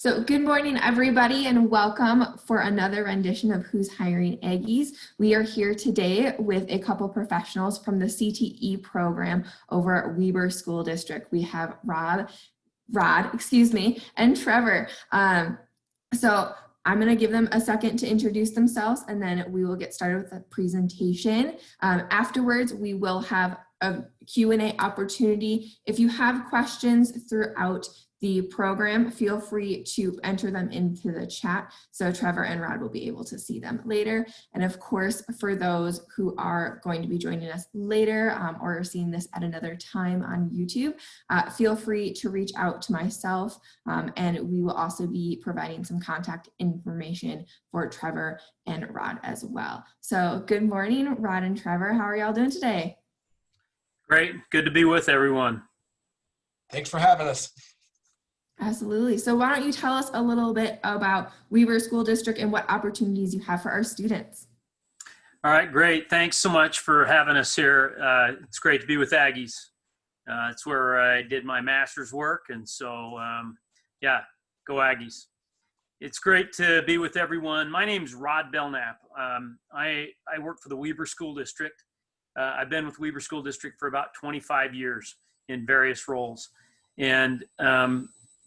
So good morning, everybody, and welcome for another rendition of Who's Hiring Aggies. We are here today with a couple professionals from the CTE program over at Weber School District. We have Rod, and Trevor. So I'm going to give them a second to introduce themselves, and then we will get started with the presentation. Afterwards, we will have a Q&A opportunity. If you have questions throughout the program, feel free to enter them into the chat so Trevor and Rod will be able to see them later. And of course, for those who are going to be joining us later or seeing this at another time on YouTube, feel free to reach out to myself and we will also be providing some contact information for Trevor and Rod as well. So good morning, Rod and Trevor. How are y'all doing today? Great. Good to be with everyone. Thanks for having us. Absolutely. So why don't you tell us a little bit about Weber School District and what opportunities you have for our students? All right, great. Thanks so much for having us here. It's great to be with Aggies. It's where I did my master's work. And so, yeah, go Aggies. It's great to be with everyone. My name's Rod Belnap. I work for the Weber School District. I've been with Weber School District for about 25 years in various roles. And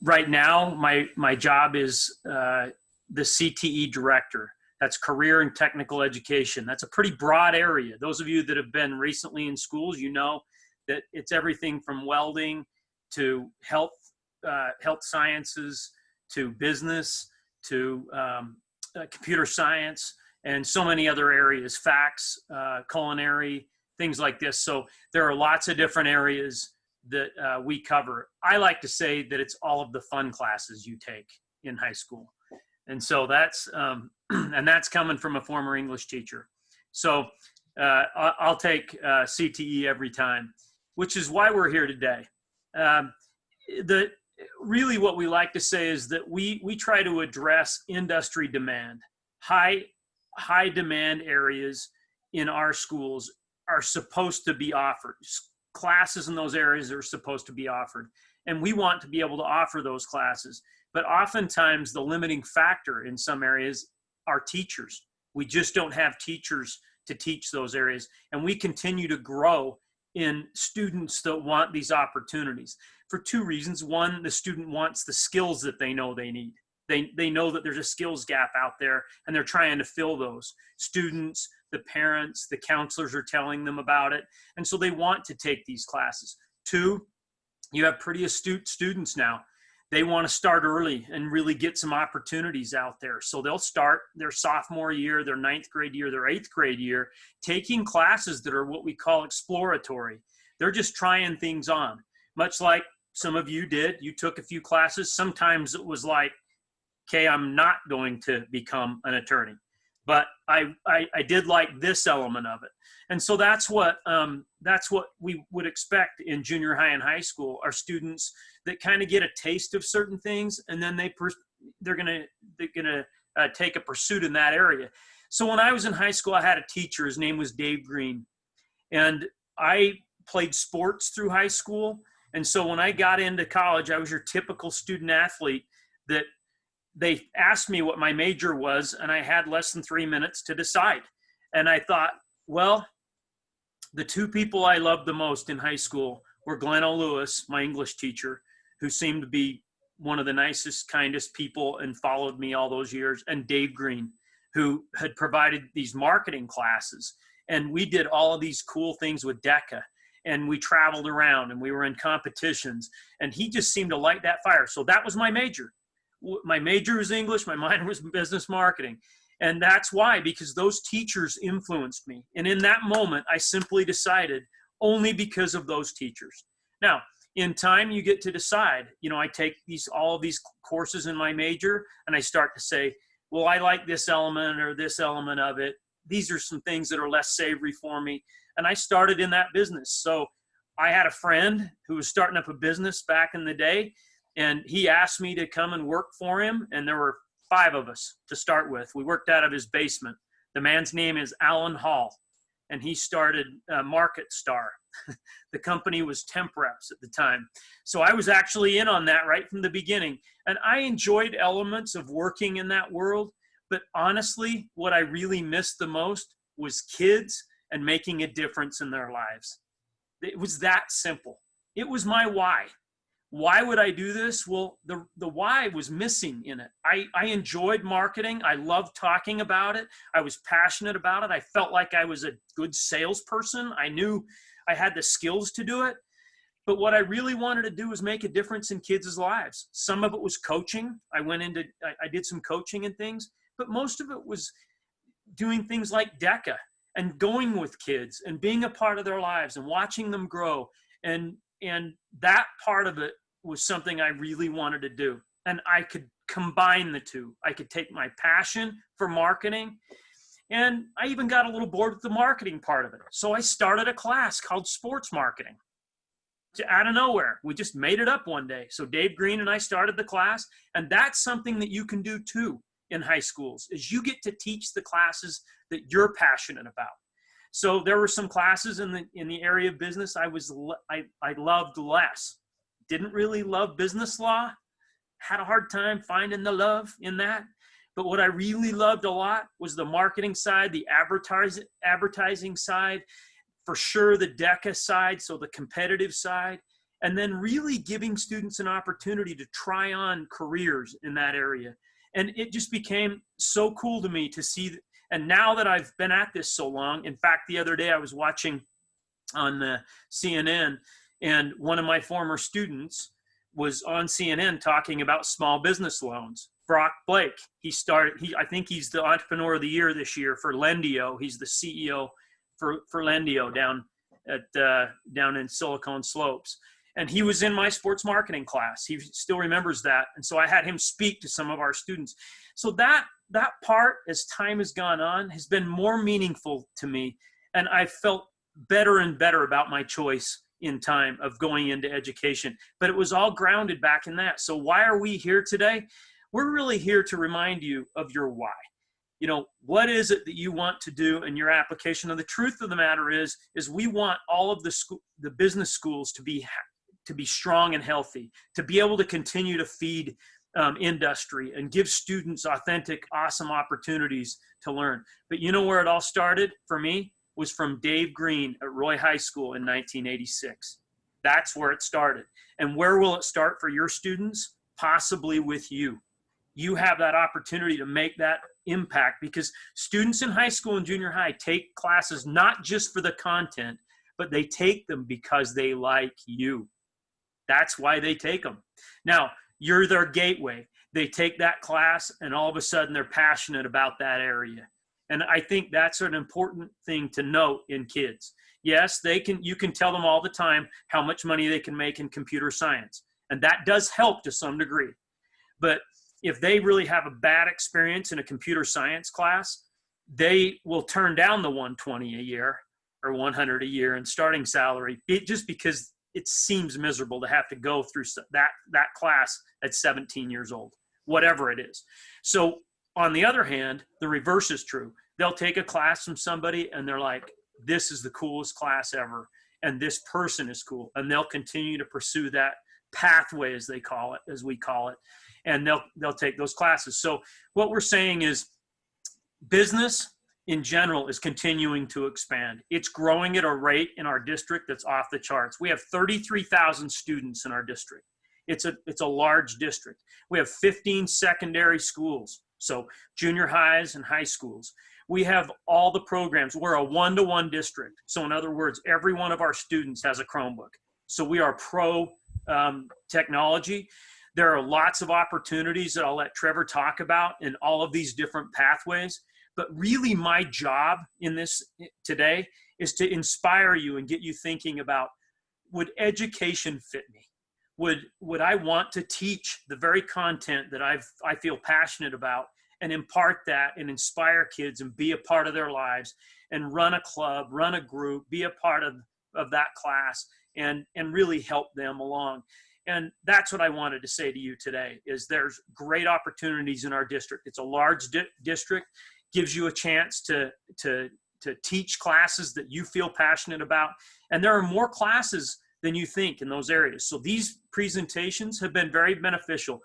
right now, my job is the CTE director. That's career and technical education. That's a pretty broad area. Those of you that have been recently in schools, you know that it's everything from welding to health sciences to business to computer science and so many other areas, facts, culinary, things like this. So there are lots of different areas that we cover. I like to say that it's all of the fun classes you take in high school. And so that's, and that's coming from a former English teacher. So I'll take CTE every time, which is why we're here today. Really what we like to say is that we try to address industry demand. High demand areas in our schools are supposed to be offered. Classes in those areas are supposed to be offered. And we want to be able to offer those classes. But oftentimes the limiting factor in some areas are teachers. We just don't have teachers to teach those areas. And we continue to grow in students that want these opportunities for two reasons. One, the student wants the skills that they know they need. They know that there's a skills gap out there and they're trying to fill those. Students, the parents, the counselors are telling them about it. And so they want to take these classes. Two, you have pretty astute students now. They want to start early and really get some opportunities out there. So they'll start their sophomore year, their 9th grade year, their 8th grade year, taking classes that are what we call exploratory. They're just trying things on, much like some of you did. You took a few classes. Sometimes it was like, okay, I'm not going to become an attorney, but I did like this element of it. And so that's what we would expect in junior high and high school, are students that kind of get a taste of certain things, and then they're gonna take a pursuit in that area. So when I was in high school, I had a teacher. His name was Dave Green, and I played sports through high school. And so when I got into college, I was your typical student athlete that they asked me what my major was, and I had less than 3 minutes to decide. And I thought, well, the two people I loved the most in high school were Glenn O. Lewis, my English teacher, who seemed to be one of the nicest, kindest people and followed me all those years, and Dave Green, who had provided these marketing classes. And we did all of these cool things with DECA, and we traveled around and we were in competitions, and he just seemed to light that fire. So that was my major. My major was English, my minor was business marketing. And that's why, because those teachers influenced me. And in that moment, I simply decided only because of those teachers. Now, in time, you get to decide. You know, I take all of these courses in my major, and I start to say, well, I like this element or this element of it. These are some things that are less savory for me. And I started in that business. So I had a friend who was starting up a business back in the day, and he asked me to come and work for him. And there were 5 of us to start with. We worked out of his basement. The man's name is Alan Hall, and he started Market Star. The company was Temp Reps at the time. So I was actually in on that right from the beginning. And I enjoyed elements of working in that world. But honestly, what I really missed the most was kids and making a difference in their lives. It was that simple. It was my why. Why would I do this? Well, the why was missing in it. I enjoyed marketing. I loved talking about it. I was passionate about it. I felt like I was a good salesperson. I knew I had the skills to do it. But what I really wanted to do was make a difference in kids' lives. Some of it was coaching. I did some coaching and things, but most of it was doing things like DECA and going with kids and being a part of their lives and watching them grow. And that part of it was something I really wanted to do. And I could combine the two. I could take my passion for marketing, and I even got a little bored with the marketing part of it. So I started a class called sports marketing. Out of nowhere, we just made it up one day. So Dave Green and I started the class, and that's something that you can do too in high schools, is you get to teach the classes that you're passionate about. So there were some classes in the area of business I loved less. Didn't really love business law. Had a hard time finding the love in that. But what I really loved a lot was the marketing side, the advertising side, for sure the DECA side, so the competitive side, and then really giving students an opportunity to try on careers in that area. And it just became so cool to me to see. And now that I've been at this so long, in fact, the other day I was watching on the CNN, and one of my former students was on CNN talking about small business loans. Brock Blake, I think he's the Entrepreneur of the Year this year for Lendio. He's the CEO for Lendio down in Silicon Slopes. And he was in my sports marketing class. He still remembers that. And so I had him speak to some of our students. So that part, as time has gone on, has been more meaningful to me. And I felt better and better about my choice in time of going into education. But it was all grounded back in that. So why are we here today? We're really here to remind you of your why. You know, what is it that you want to do in your application? And the truth of the matter is we want all of the business schools to be strong and healthy, to be able to continue to feed industry and give students authentic, awesome opportunities to learn. But you know where it all started for me? Was from Dave Green at Roy High School in 1986. That's where it started. And where will it start for your students? Possibly with you. You have that opportunity to make that impact, because students in high school and junior high take classes not just for the content, but they take them because they like you. That's why they take them. Now, you're their gateway. They take that class and all of a sudden they're passionate about that area. And I think that's an important thing to note in kids. Yes, you can tell them all the time how much money they can make in computer science. And that does help to some degree. But if they really have a bad experience in a computer science class, they will turn down the $120 a year or $100 a year in starting salary, just because it seems miserable to have to go through that class at 17 years old, whatever it is. So on the other hand, the reverse is true. They'll take a class from somebody and they're like, this is the coolest class ever, and this person is cool. And they'll continue to pursue that pathway, as we call it, and they'll take those classes. So what we're saying is business in general is continuing to expand. It's growing at a rate in our district that's off the charts. We have 33,000 students in our district. It's a large district. We have 15 secondary schools, so junior highs and high schools. We have all the programs. We're a one-to-one district. So in other words, every one of our students has a Chromebook. So we are pro technology. There are lots of opportunities that I'll let Trevor talk about in all of these different pathways. But really my job in this today is to inspire you and get you thinking about, would education fit me? Would I want to teach the very content that I feel passionate about and impart that and inspire kids and be a part of their lives and run a club, run a group, be a part of that class and really help them along? And that's what I wanted to say to you today, is there's great opportunities in our district. It's a large district, gives you a chance to to teach classes that you feel passionate about. And there are more classes than you think in those areas. So these presentations have been very beneficial.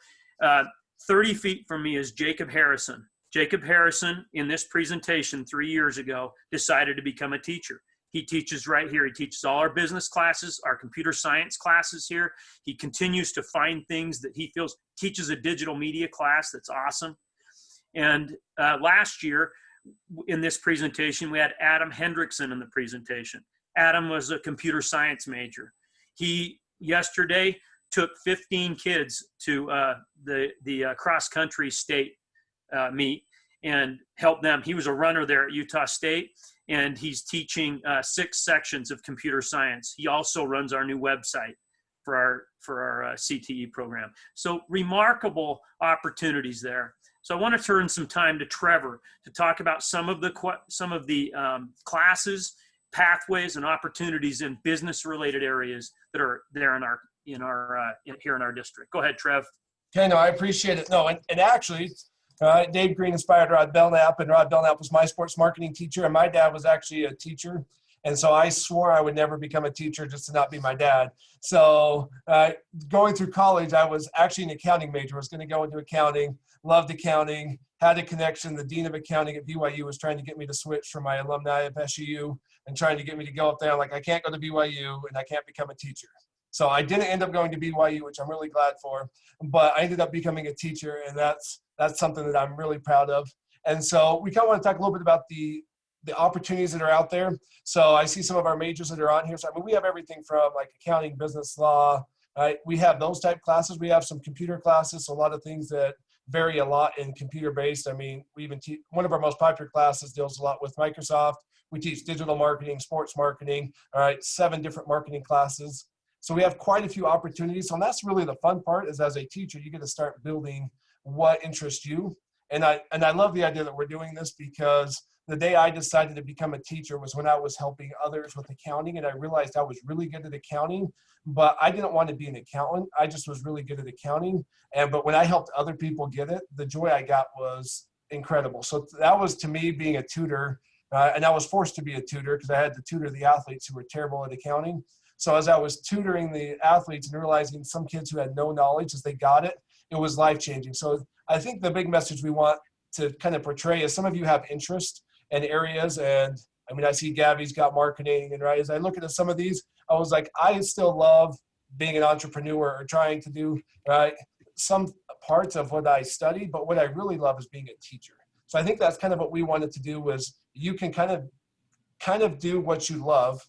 30 feet from me is Jacob Harrison. Jacob Harrison, in this presentation 3 years ago, decided to become a teacher. He teaches right here. He teaches all our business classes, our computer science classes here. He continues to find things that he feels, teaches a digital media class that's awesome. And last year, in this presentation, we had Adam Hendrickson in the presentation. Adam was a computer science major. He, yesterday, took 15 kids to the cross-country state meet and helped them. He was a runner there at Utah State, and he's teaching 6 sections of computer science. He also runs our new website for our CTE program. So remarkable opportunities there. So I want to turn some time to Trevor to talk about some of the classes, pathways, and opportunities in business-related areas that are there here in our district. Go ahead, Trev. Okay, no, I appreciate it. No, and actually, Dave Green inspired Rod Belnap, and Rod Belnap was my sports marketing teacher, and my dad was actually a teacher. And so I swore I would never become a teacher just to not be my dad. So going through college, I was actually an accounting major. I was going to go into accounting, loved accounting, had a connection. The dean of accounting at BYU was trying to get me to switch from my alumni of SUU and trying to get me to go up there. I'm like, I can't go to BYU and I can't become a teacher. So I didn't end up going to BYU, which I'm really glad for, but I ended up becoming a teacher, and that's something that I'm really proud of. And so we kind of want to talk a little bit about the opportunities that are out there. So I see some of our majors that are on here. So I mean, we have everything from like accounting, business, law, right? We have those type classes. We have some computer classes, so a lot of things that vary a lot in computer based. I mean, we even teach, one of our most popular classes deals a lot with Microsoft. We teach digital marketing, sports marketing, all right, 7 different marketing classes. So we have quite a few opportunities. So and that's really the fun part, is as a teacher, you get to start building what interests you. And I love the idea that we're doing this, because the day I decided to become a teacher was when I was helping others with accounting, and I realized I was really good at accounting, but I didn't want to be an accountant. I just was really good at accounting. But when I helped other people get it, the joy I got was incredible. So that was, to me, being a tutor. And I was forced to be a tutor because I had to tutor the athletes who were terrible at accounting. So as I was tutoring the athletes and realizing some kids who had no knowledge, as they got it, it was life-changing. So I think the big message we want to kind of portray is some of you have interest in areas. And I mean, I see Gabby's got marketing, and right, as I look at some of these, I was like, I still love being an entrepreneur or trying to do some parts of what I studied, but what I really love is being a teacher. So I think that's kind of what we wanted to do, was you can kind of do what you love,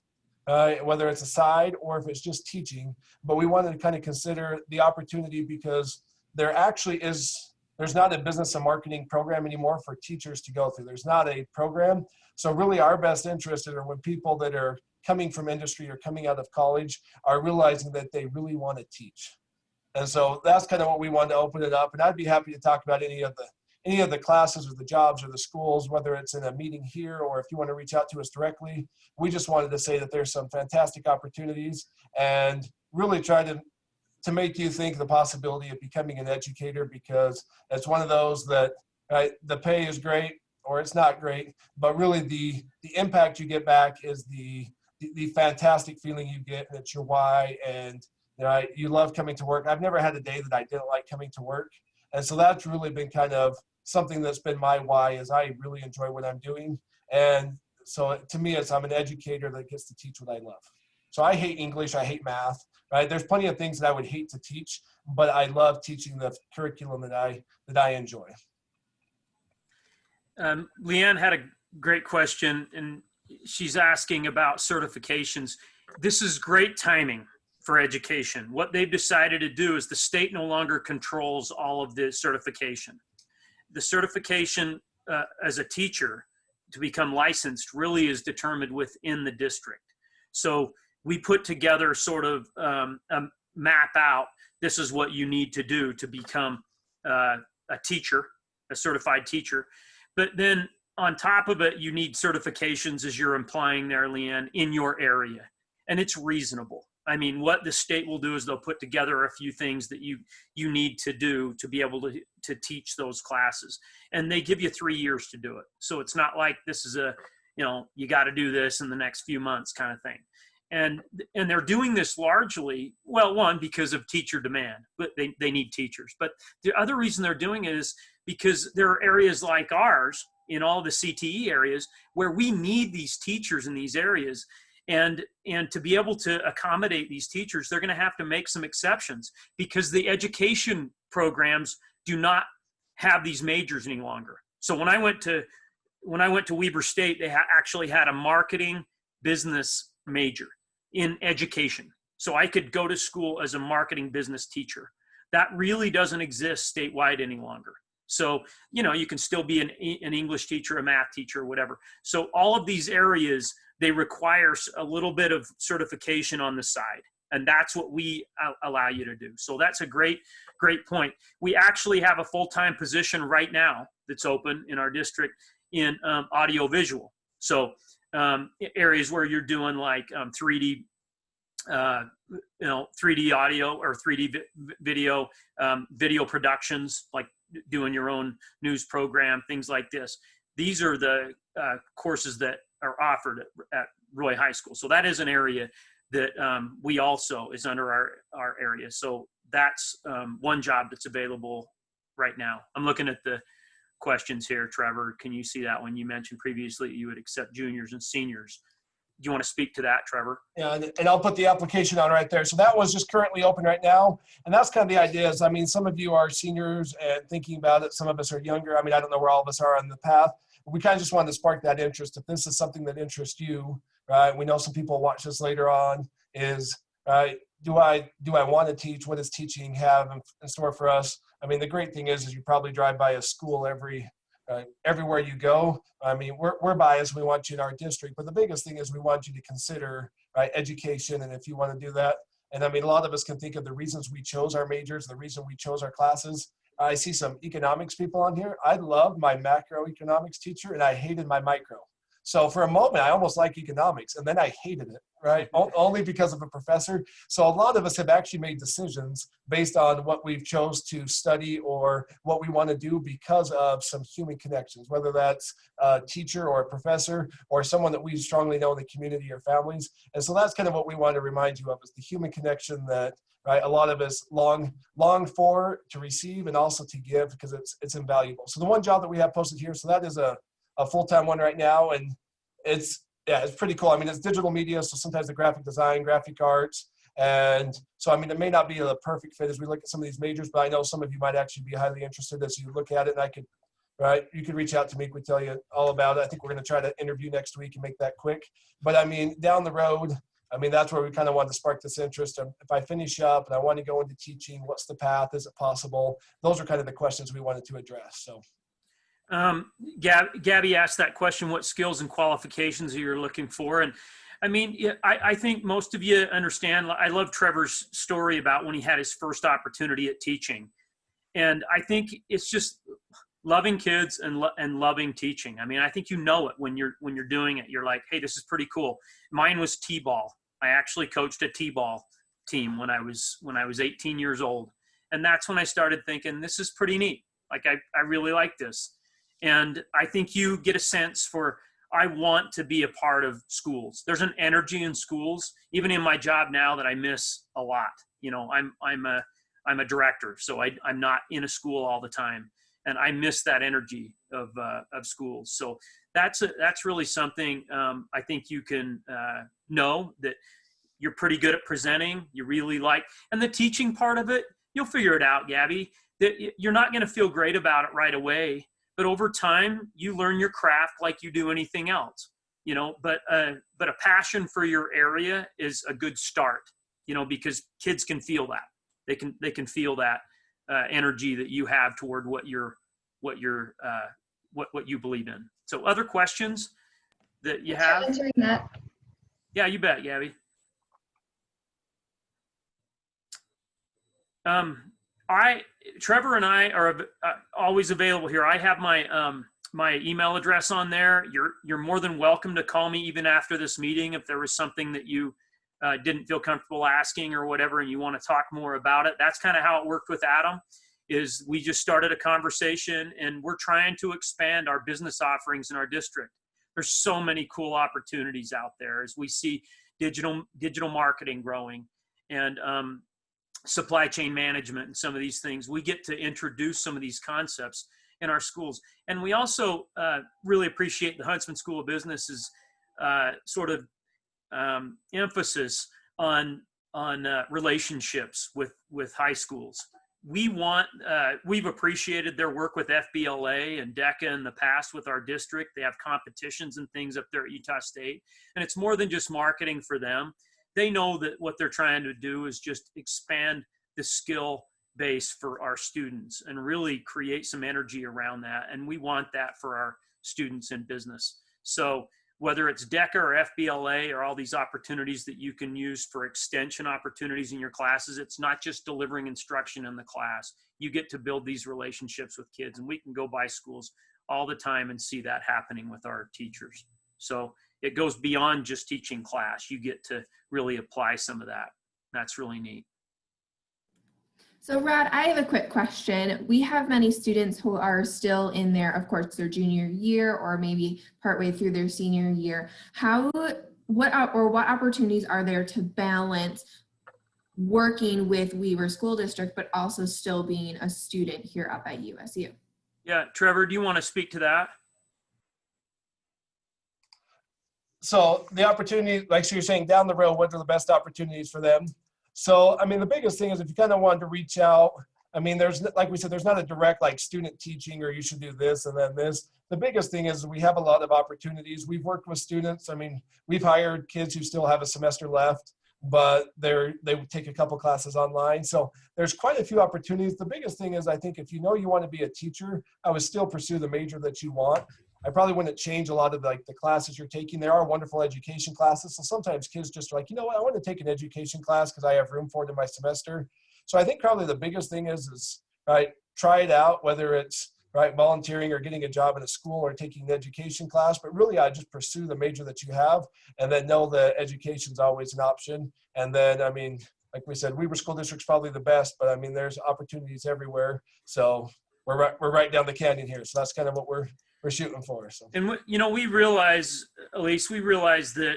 whether it's a side or if it's just teaching. But we wanted to kind of consider the opportunity, because there's not a business and marketing program anymore for teachers to go through. There's not a program. So really our best interest are when people that are coming from industry or coming out of college are realizing that they really want to teach. And so that's kind of what we wanted to open it up. And I'd be happy to talk about any of the classes or the jobs or the schools, whether it's in a meeting here or if you want to reach out to us directly. We just wanted to say that there's some fantastic opportunities, and really try to make you think the possibility of becoming an educator, because it's one of those that the pay is great or it's not great, but really the impact you get back is the fantastic feeling you get, and it's your why. And you love coming to work. I've never had a day that I didn't like coming to work. And so that's really been kind of something that's been my why, is I really enjoy what I'm doing. And so to me, I'm an educator that gets to teach what I love. So I hate English, I hate math, right? There's plenty of things that I would hate to teach, but I love teaching the curriculum that I enjoy. Leanne had a great question, and she's asking about certifications. This is great timing for education. What they've decided to do is the state no longer controls all of the certification. The certification as a teacher to become licensed really is determined within the district. So we put together sort of a map out, this is what you need to do to become a teacher, a certified teacher. But then on top of it, you need certifications, as you're implying there, Leanne, in your area. And it's reasonable. I mean, what the state will do is they'll put together a few things that you need to do to be able to teach those classes. And they give you 3 years to do it. So it's not like this is you got to do this in the next few months kind of thing. And they're doing this largely, well, one, because of teacher demand, but they need teachers. But the other reason they're doing it is because there are areas like ours, in all the CTE areas, where we need these teachers in these areas. And to be able to accommodate these teachers, they're going to have to make some exceptions, because the education programs do not have these majors any longer. So when I went to Weber State, they actually had a marketing business major in education. So I could go to school as a marketing business teacher. That really doesn't exist statewide any longer. So, you can still be an English teacher, a math teacher, whatever. So all of these areas, they require a little bit of certification on the side. And that's what we allow you to do. So that's a great point. We actually have a full-time position right now that's open in our district in audio visual. So areas where you're doing like 3D, 3D audio or 3D video, video productions, like doing your own news program, things like this. These are the courses that are offered at Roy High School. So that is an area that we also is under our area. So that's one job that's available right now. I'm looking at the questions here, Trevor. Can you see that one? You mentioned previously you would accept juniors and seniors. Do you want to speak to that, Trevor? Yeah, and I'll put the application on right there. So that was just currently open right now. And that's kind of the idea is, I mean, some of you are seniors and thinking about it. Some of us are younger. I mean, I don't know where all of us are on the path. But we kind of just wanted to spark that interest. If this is something that interests you, right? We know some people watch this later on is, right? Do I want to teach? What does teaching have in store for us? I mean, the great thing is you probably drive by a school everywhere you go. I mean, we're biased. We want you in our district, but the biggest thing is we want you to consider, right, education. And if you want to do that, and I mean, a lot of us can think of the reasons we chose our majors, the reason we chose our classes. I see some economics people on here. I love my macroeconomics teacher and I hated my micro. So for a moment, I almost liked economics and then I hated it, right? Only because of a professor. So a lot of us have actually made decisions based on what we've chose to study or what we want to do because of some human connections, whether that's a teacher or a professor or someone that we strongly know in the community or families. And so that's kind of what we want to remind you of, is the human connection that, right, a lot of us long for, to receive, and also to give, because it's invaluable. So the one job that we have posted here, so that is a full-time one right now, and it's pretty cool. I mean, it's digital media, so sometimes the graphic design, graphic arts, and so I mean, it may not be a perfect fit as we look at some of these majors, but I know some of you might actually be highly interested as you look at it, and you could reach out to me. We tell you all about it. I think we're going to try to interview next week and make that quick. But I mean, down the road, I mean, that's where we kind of want to spark this interest. If I finish up and I want to go into teaching, what's the path? Is it possible? Those are kind of the questions we wanted to address. So. Gabby asked that question, what skills and qualifications are you looking for? And I mean, I think most of you understand. I love Trevor's story about when he had his first opportunity at teaching. And I think it's just loving kids and loving teaching. I mean, I think you know it when you're doing it. You're like, hey, this is pretty cool. Mine was T-ball. I actually coached a T-ball team when I was 18 years old. And that's when I started thinking, this is pretty neat. Like, I really like this. And I think you get a sense for, I want to be a part of schools. There's an energy in schools, even in my job now, that I miss a lot. You know, I'm a director, so I'm not in a school all the time, and I miss that energy of schools. So that's really something I think you can know that you're pretty good at presenting. You really like, and the teaching part of it, you'll figure it out, Gabby. That you're not going to feel great about it right away. But over time, you learn your craft like you do anything else, you know, but a passion for your area is a good start, you know, because kids can feel that. They can feel that energy that you have toward what you believe in. So other questions that you have? Answering that. Yeah, you bet, Gabby. Trevor and I are always available here. I have my email address on there. You're more than welcome to call me even after this meeting if there was something that you didn't feel comfortable asking or whatever, and you want to talk more about it. That's kind of how it worked with Adam. Is we just started a conversation, and we're trying to expand our business offerings in our district. There's so many cool opportunities out there as we see digital marketing growing, and supply chain management and some of these things. We get to introduce some of these concepts in our schools. And we also really appreciate the Huntsman School of Business's sort of emphasis on relationships with high schools. We've appreciated their work with FBLA and DECA in the past with our district. They have competitions and things up there at Utah State. And it's more than just marketing for them. They know that what they're trying to do is just expand the skill base for our students and really create some energy around that. And we want that for our students in business. So whether it's DECA or FBLA or all these opportunities that you can use for extension opportunities in your classes, it's not just delivering instruction in the class. You get to build these relationships with kids, and we can go by schools all the time and see that happening with our teachers. So it goes beyond just teaching class. You get to really apply some of that. That's really neat. So Rod, I have a quick question. We have many students who are still in their, of course, their junior year or maybe partway through their senior year. What opportunities are there to balance working with Weaver School District, but also still being a student here up at USU? Yeah, Trevor, do you want to speak to that? So the opportunity, like so you're saying, down the road, what are the best opportunities for them? So, I mean, the biggest thing is if you kind of wanted to reach out, I mean, there's, like we said, there's not a direct like student teaching or you should do this and then this. The biggest thing is we have a lot of opportunities. We've worked with students. I mean, we've hired kids who still have a semester left, but they take a couple classes online. So there's quite a few opportunities. The biggest thing is I think if you know you want to be a teacher, I would still pursue the major that you want. I probably wouldn't change a lot of the classes you're taking. There are wonderful education classes. So sometimes kids just are like, you know what, I want to take an education class because I have room for it in my semester. So I think probably the biggest thing is right, try it out, whether it's right volunteering or getting a job in a school or taking an education class. But really, I just pursue the major that you have and then know that education is always an option. And then, I mean, like we said, Weaver School District's probably the best, but I mean, there's opportunities everywhere. So we're right down the canyon here. So that's kind of what we're shooting for. So. And you know, we realize, Elise, we realize that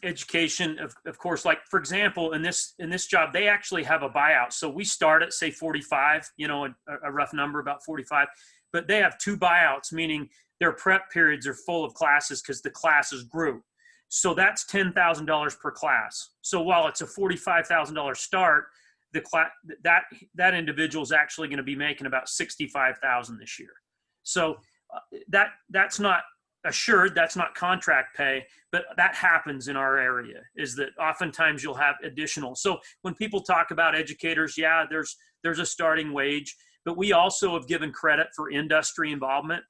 education, of course, like for example, in this job, they actually have a buyout. So we start at say 45, you know, a rough number about 45, but they have 2 buyouts, meaning their prep periods are full of classes because the classes grew. So that's $10,000 per class. So while it's a $45,000 start, that individual is actually going to be making about $65,000 this year. So that's not assured, that's not contract pay, but that happens in our area, is that oftentimes you'll have additional. So when people talk about educators, yeah, there's a starting wage, but we also have given credit for industry involvement.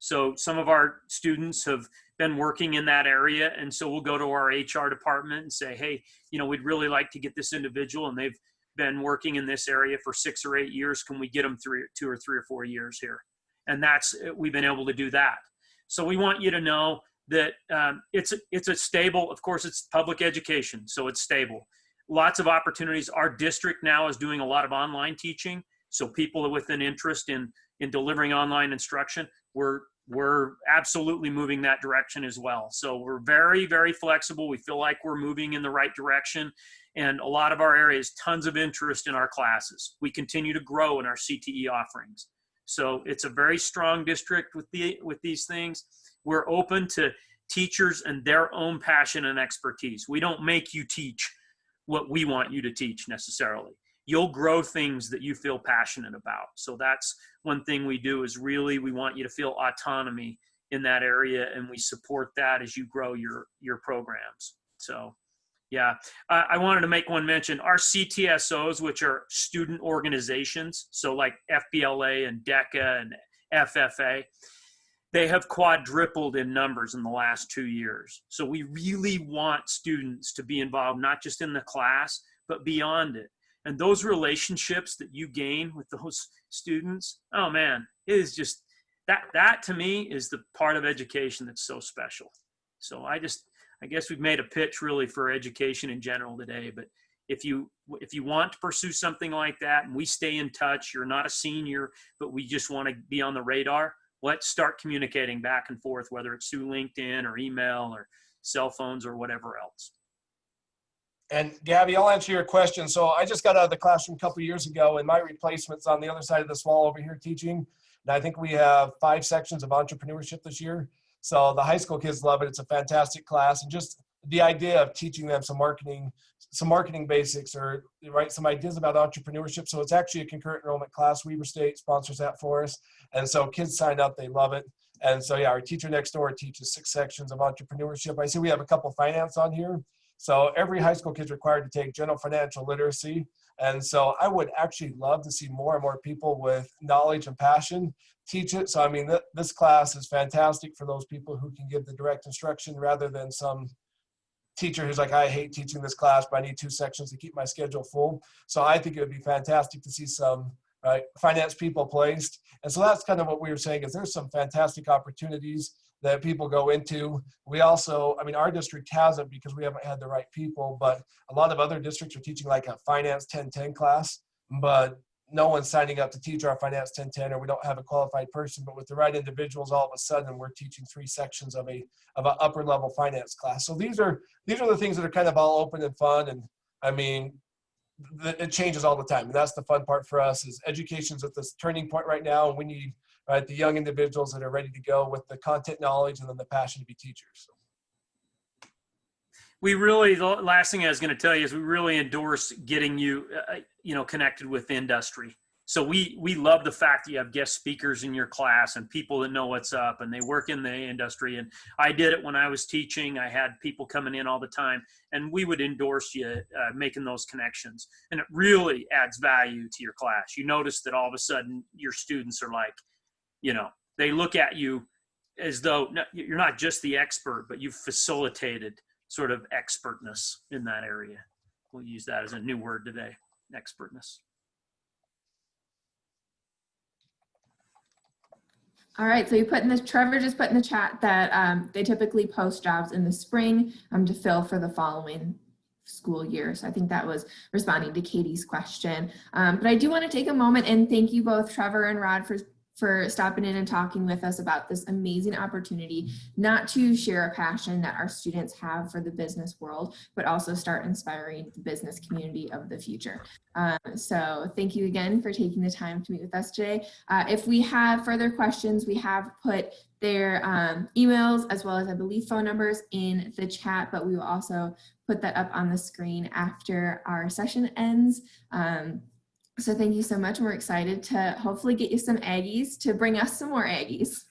So some of our students have been working in that area, and so we'll go to our HR department and say, hey, you know, we'd really like to get this individual, and they've been working in this area for 6 or 8 years. Can we get them 2 or 3 or 4 years here? And we've been able to do that. So we want you to know that it's a stable, of course, it's public education, so it's stable. Lots of opportunities. Our district now is doing a lot of online teaching. So people with an interest in delivering online instruction, we're absolutely moving that direction as well. So we're very, very flexible. We feel like we're moving in the right direction. And a lot of our areas, tons of interest in our classes. We continue to grow in our CTE offerings. So it's a very strong district with these things. We're open to teachers and their own passion and expertise. We don't make you teach what we want you to teach necessarily. You'll grow things that you feel passionate about. So that's one thing we do, is really we want you to feel autonomy in that area, and we support that as you grow your programs. So yeah, I wanted to make one mention. Our CTSOs, which are student organizations, so like FBLA and DECA and FFA, they have quadrupled in numbers in the last 2 years. So we really want students to be involved, not just in the class, but beyond it. And those relationships that you gain with those students, oh man, it is just, that to me is the part of education that's so special. So I guess we've made a pitch really for education in general today, but if you want to pursue something like that and we stay in touch, you're not a senior, but we just want to be on the radar, let's start communicating back and forth, whether it's through LinkedIn or email or cell phones or whatever else. And Gabby, I'll answer your question. So I just got out of the classroom a couple of years ago, and my replacement's on the other side of this wall over here teaching. And I think we have 5 sections of entrepreneurship this year. So the high school kids love it. It's a fantastic class. And just the idea of teaching them some marketing basics, or some ideas about entrepreneurship. So it's actually a concurrent enrollment class. Weber State sponsors that for us. And so kids sign up, they love it. And so yeah, our teacher next door teaches 6 sections of entrepreneurship. I see we have a couple finance on here. So every high school kid is required to take general financial literacy. And so I would actually love to see more and more people with knowledge and passion teach it. So I mean, this class is fantastic for those people who can give the direct instruction rather than some teacher who's like, I hate teaching this class, but I need 2 sections to keep my schedule full. So I think it would be fantastic to see some finance people placed. And so that's kind of what we were saying, is there's some fantastic opportunities that people go into. We also, I mean, our district hasn't because we haven't had the right people, but a lot of other districts are teaching like a finance 1010 class, but no one's signing up to teach our finance 1010, or we don't have a qualified person. But with the right individuals, all of a sudden we're teaching 3 sections of an upper level finance class. So these are the things that are kind of all open and fun. And I mean, it changes all the time. And that's the fun part for us, is education's at this turning point right now. And we need the young individuals that are ready to go with the content knowledge and then the passion to be teachers. We really, the last thing I was going to tell you is we really endorse getting you, connected with industry. So we love the fact that you have guest speakers in your class and people that know what's up and they work in the industry. And I did it when I was teaching. I had people coming in all the time, and we would endorse you making those connections. And it really adds value to your class. You notice that all of a sudden your students are like, they look at you as though you're not just the expert, but you've facilitated sort of expertness in that area. We'll use that as a new word today, expertness. All right, so Trevor just put in the chat that they typically post jobs in the spring to fill for the following school year. So I think that was responding to Katie's question. But I do want to take a moment and thank you both, Trevor and Rod, for stopping in and talking with us about this amazing opportunity, not to share a passion that our students have for the business world, but also start inspiring the business community of the future. So thank you again for taking the time to meet with us today. If we have further questions, we have put their emails as well as, I believe, phone numbers in the chat, but we will also put that up on the screen after our session ends. So thank you so much. We're excited to hopefully get you some Aggies to bring us some more Aggies.